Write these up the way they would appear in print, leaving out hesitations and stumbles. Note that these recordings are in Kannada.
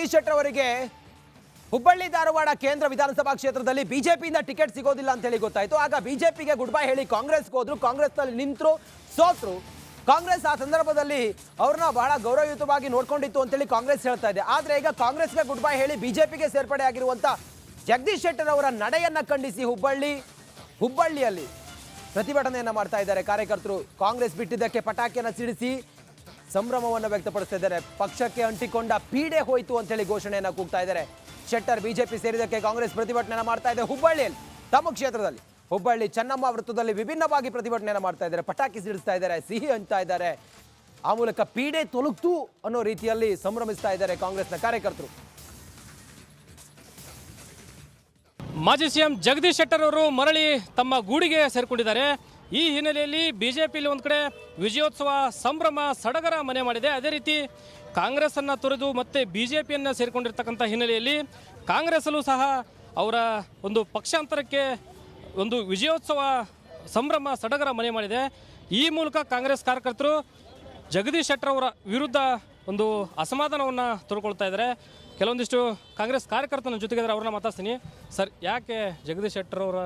ಜಗದೀಶ್ ಶೆಟ್ಟರ್ ಅವರಿಗೆ ಹುಬ್ಬಳ್ಳಿ ಧಾರವಾಡ ಕೇಂದ್ರ ವಿಧಾನಸಭಾ ಕ್ಷೇತ್ರದಲ್ಲಿ ಬಿಜೆಪಿಯಿಂದ ಟಿಕೆಟ್ ಸಿಗೋದಿಲ್ಲ ಅಂತ ಹೇಳಿ ಗೊತ್ತಾಯ್ತು. ಆಗ ಬಿಜೆಪಿಗೆ ಗುಡ್ ಬೈ ಹೇಳಿ ಕಾಂಗ್ರೆಸ್ಗೆ ಹೋದ್ರು, ಕಾಂಗ್ರೆಸ್ನಲ್ಲಿ ನಿಂತರು, ಸೋತ್ರು. ಕಾಂಗ್ರೆಸ್ ಆ ಸಂದರ್ಭದಲ್ಲಿ ಅವ್ರನ್ನ ಬಹಳ ಗೌರವಯುತವಾಗಿ ನೋಡ್ಕೊಂಡಿತ್ತು ಅಂತೇಳಿ ಕಾಂಗ್ರೆಸ್ ಹೇಳ್ತಾ ಇದೆ. ಆದ್ರೆ ಈಗ ಕಾಂಗ್ರೆಸ್ಗೆ ಗುಡ್ ಬೈ ಹೇಳಿ ಬಿಜೆಪಿಗೆ ಸೇರ್ಪಡೆ ಆಗಿರುವಂತ ಜಗದೀಶ್ ಶೆಟ್ಟರ್ ಅವರ ನಡೆಯನ್ನ ಖಂಡಿಸಿ ಹುಬ್ಬಳ್ಳಿಯಲ್ಲಿ ಪ್ರತಿಭಟನೆಯನ್ನ ಮಾಡ್ತಾ ಇದ್ದಾರೆ ಕಾರ್ಯಕರ್ತರು. ಕಾಂಗ್ರೆಸ್ ಬಿಟ್ಟಿದ್ದಕ್ಕೆ ಪಟಾಕಿಯನ್ನ ಸಿಡಿಸಿ ಸಂಭ್ರಮವನ್ನು ವ್ಯಕ್ತಪಡಿಸ್ತಾ ಇದ್ದಾರೆ. ಪಕ್ಷಕ್ಕೆ ಅಂಟಿಕೊಂಡ ಪೀಡೆ ಹೋಯಿತು ಅಂತ ಹೇಳಿ ಘೋಷಣೆಯನ್ನ ಕೂಗ್ತಾ ಇದ್ದಾರೆ. ಶೆಟ್ಟರ್ ಬಿಜೆಪಿ ಸೇರಿದಕ್ಕೆ ಕಾಂಗ್ರೆಸ್ ಪ್ರತಿಭಟನೆ ಮಾಡ್ತಾ ಇದೆ ಹುಬ್ಬಳ್ಳಿಯಲ್ಲಿ. ತಮ್ಮ ಕ್ಷೇತ್ರದಲ್ಲಿ ಹುಬ್ಬಳ್ಳಿ ಚೆನ್ನಮ್ಮ ವೃತ್ತದಲ್ಲಿ ವಿಭಿನ್ನವಾಗಿ ಪ್ರತಿಭಟನೆಯನ್ನ ಮಾಡ್ತಾ ಇದ್ದಾರೆ. ಪಟಾಕಿ ಸಿಡಿಸ್ತಾ ಇದ್ದಾರೆ, ಸಿಹಿ ಹಂಚ್ತಾ ಇದ್ದಾರೆ. ಆ ಮೂಲಕ ಪೀಡೆ ತೊಲಗ್ತು ಅನ್ನೋ ರೀತಿಯಲ್ಲಿ ಸಂಭ್ರಮಿಸ್ತಾ ಇದ್ದಾರೆ ಕಾಂಗ್ರೆಸ್ನ ಕಾರ್ಯಕರ್ತರು. ಮಾಜಿ ಸಿಎಂ ಜಗದೀಶ್ ಶೆಟ್ಟರ್ ಅವರು ಮರಳಿ ತಮ್ಮ ಗೂಡಿಗೆ ಸೇರಿಕೊಂಡಿದ್ದಾರೆ. ಈ ಹಿನ್ನೆಲೆಯಲ್ಲಿ ಬಿಜೆಪಿಯಲ್ಲಿ ಒಂದು ಕಡೆ ವಿಜಯೋತ್ಸವ ಸಂಭ್ರಮ ಸಡಗರ ಮನೆ ಮಾಡಿದೆ. ಅದೇ ರೀತಿ ಕಾಂಗ್ರೆಸ್ಸನ್ನು ತೊರೆದು ಮತ್ತೆ ಬಿಜೆಪಿಯನ್ನು ಸೇರಿಕೊಂಡಿರ್ತಕ್ಕಂಥ ಹಿನ್ನೆಲೆಯಲ್ಲಿ ಕಾಂಗ್ರೆಸ್ಸಲ್ಲೂ ಸಹ ಅವರ ಒಂದು ಪಕ್ಷಾಂತರಕ್ಕೆ ಒಂದು ವಿಜಯೋತ್ಸವ ಸಂಭ್ರಮ ಸಡಗರ ಮನೆ ಮಾಡಿದೆ. ಈ ಮೂಲಕ ಕಾಂಗ್ರೆಸ್ ಕಾರ್ಯಕರ್ತರು ಜಗದೀಶ್ ಶೆಟ್ಟರ್ ಅವರ ವಿರುದ್ಧ ಒಂದು ಅಸಮಾಧಾನವನ್ನು ತೋರ್ಕೊಳ್ತಾ ಇದ್ದಾರೆ. ಕೆಲವೊಂದಿಷ್ಟು ಕಾಂಗ್ರೆಸ್ ಕಾರ್ಯಕರ್ತನ ಜೊತೆಗೆ ಅವ್ರನ್ನ ಮಾತಾಡ್ತೀನಿ. ಸರ್, ಯಾಕೆ ಜಗದೀಶ್ ಶೆಟ್ಟರ್ ಅವರ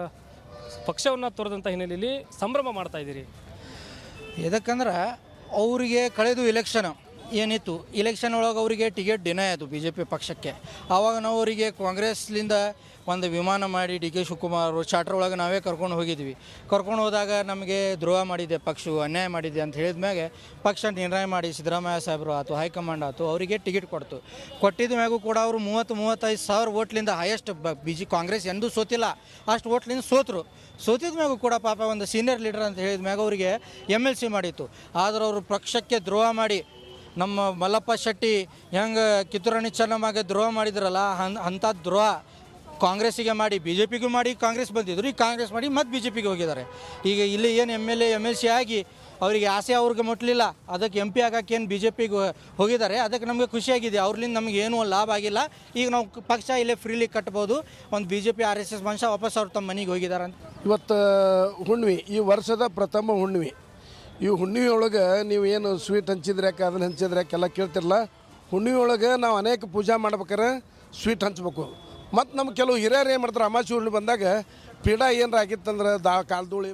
ಪಕ್ಷವನ್ನು ತೊರೆದಂಥ ಹಿನ್ನೆಲೆಯಲ್ಲಿ ಸಂಭ್ರಮ ಮಾಡ್ತಾ ಇದ್ದೀರಿ? ಎದಕ್ಕಂದ್ರೆ ಅವರಿಗೆ ಕಳೆದು ಇಲೆಕ್ಷನ್ ಏನಿತ್ತು, ಇಲೆಕ್ಷನ್ ಒಳಗೆ ಅವರಿಗೆ ಟಿಕೆಟ್ ಡಿನೈ ಆಯಿತು ಬಿ ಜೆ ಪಿ ಪಕ್ಷಕ್ಕೆ. ಆವಾಗ ನಾವು ಅವರಿಗೆ ಕಾಂಗ್ರೆಸ್ಲಿಂದ ಒಂದು ವಿಮಾನ ಮಾಡಿ ಡಿ ಕೆ ಶಿವಕುಮಾರ್ ಅವರು ಚಾರ್ಟರ್ ಒಳಗೆ ನಾವೇ ಕರ್ಕೊಂಡು ಹೋಗಿದ್ವಿ. ಕರ್ಕೊಂಡು ಹೋದಾಗ ನಮಗೆ ದ್ರೋಹ ಮಾಡಿದೆ, ಪಕ್ಷವು ಅನ್ಯಾಯ ಮಾಡಿದೆ ಅಂತ ಹೇಳಿದ ಮ್ಯಾಗೆ ಪಕ್ಷ ನಿರ್ಣಯ ಮಾಡಿ ಸಿದ್ದರಾಮಯ್ಯ ಸಾಹೇಬರು ಆಯ್ತು, ಹೈಕಮಾಂಡ್ ಆಯ್ತು, ಅವರಿಗೆ ಟಿಕೆಟ್ ಕೊಟ್ಟಿದ್ದ ಮ್ಯಾಗೂ ಕೂಡ ಅವರು 30-35 ಸಾವಿರ ಓಟ್ಲಿಂದ ಹೈಯೆಸ್ಟ್ ಕಾಂಗ್ರೆಸ್ ಎಂದೂ ಸೋತಿಲ್ಲ, ಅಷ್ಟು ಓಟ್ಲಿಂದ ಸೋತಿದ ಮ್ಯಾಗೂ ಕೂಡ ಪಾಪ ಒಂದು ಸೀನಿಯರ್ ಲೀಡರ್ ಅಂತ ಹೇಳಿದ ಮ್ಯಾಗ ಅವರಿಗೆ MLC ಮಾಡಿತ್ತು. ಆದ್ರೆ ಅವರು ಪಕ್ಷಕ್ಕೆ ದ್ರೋಹ ಮಾಡಿ ನಮ್ಮ ಮಲ್ಲಪ್ಪ ಶೆಟ್ಟಿ ಹೆಂಗೆ ಕಿತ್ತೂರಾಣಿ ಚೆನ್ನಮ್ಮಗೆ ದ್ರೋಹ ಮಾಡಿದ್ರಲ್ಲ, ಅಂಥ ದ್ರೋಹ ಕಾಂಗ್ರೆಸ್ಸಿಗೆ ಮಾಡಿ ಬಿ ಜೆ ಪಿಗೂ ಮಾಡಿ ಕಾಂಗ್ರೆಸ್ ಬಂದಿದ್ರು. ಈಗ ಕಾಂಗ್ರೆಸ್ ಮಾಡಿ ಮತ್ತು ಬಿ ಜೆ ಪಿಗೆ ಹೋಗಿದ್ದಾರೆ. ಈಗ ಇಲ್ಲಿ ಏನು MLC ಆಗಿ ಅವರಿಗೆ ಆಸೆ ಅವ್ರಿಗೆ ಮುಟ್ಟಲಿಲ್ಲ, ಅದಕ್ಕೆ MP ಆಗೋಕ್ಕೇನು ಬಿ ಜೆ ಪಿಗೆ ಹೋಗಿದ್ದಾರೆ. ಅದಕ್ಕೆ ನಮಗೆ ಖುಷಿಯಾಗಿದೆ. ಅವ್ರಲಿಂದ ನಮಗೆ ಏನೂ ಲಾಭ ಆಗಿಲ್ಲ. ಈಗ ನಾವು ಪಕ್ಷ ಇಲ್ಲೇ ಫ್ರೀಲಿ ಕಟ್ಬೋದು. ಒಂದು BJP RSS ಮನುಷ್ಯ ವಾಪಸ್ ಅವ್ರು ತಮ್ಮ ಮನೆಗೆ ಹೋಗಿದ್ದಾರೆ ಅಂತ. ಇವತ್ತು ಹುಣ್ಣಿಮೆ, ಈ ವರ್ಷದ ಪ್ರಥಮ ಹುಣ್ಣಿಮೆ. ಈ ಹುಣ್ಣಿಮೆ ಒಳಗೆ ನೀವು ಏನು ಸ್ವೀಟ್ ಹಂಚಿದ್ರ್ಯಾಕೆ ಅದನ್ನು ಹಂಚಿದ್ರ್ಯಾಕೆ ಎಲ್ಲ ಕೇಳ್ತಿರಲ್ಲ. ಹುಣ್ಣಿಮೆ ಒಳಗೆ ನಾವು ಅನೇಕ ಪೂಜಾ ಮಾಡ್ಬೇಕಾರೆ ಸ್ವೀಟ್ ಹಂಚ್ಬೇಕು. ಮತ್ತು ನಮ್ಮ ಕೆಲವು ಹಿರಿಯರು ಏನು ಮಾಡ್ತಾರೆ, ಅಮಾವಾಸ್ಯೆ ಹುಣ್ಣಿಮೆ ಬಂದಾಗ ಪೀಡ ಏನಾರ ಆಗಿತ್ತಂದ್ರೆ ಕಾಲ್ಧೂಳಿ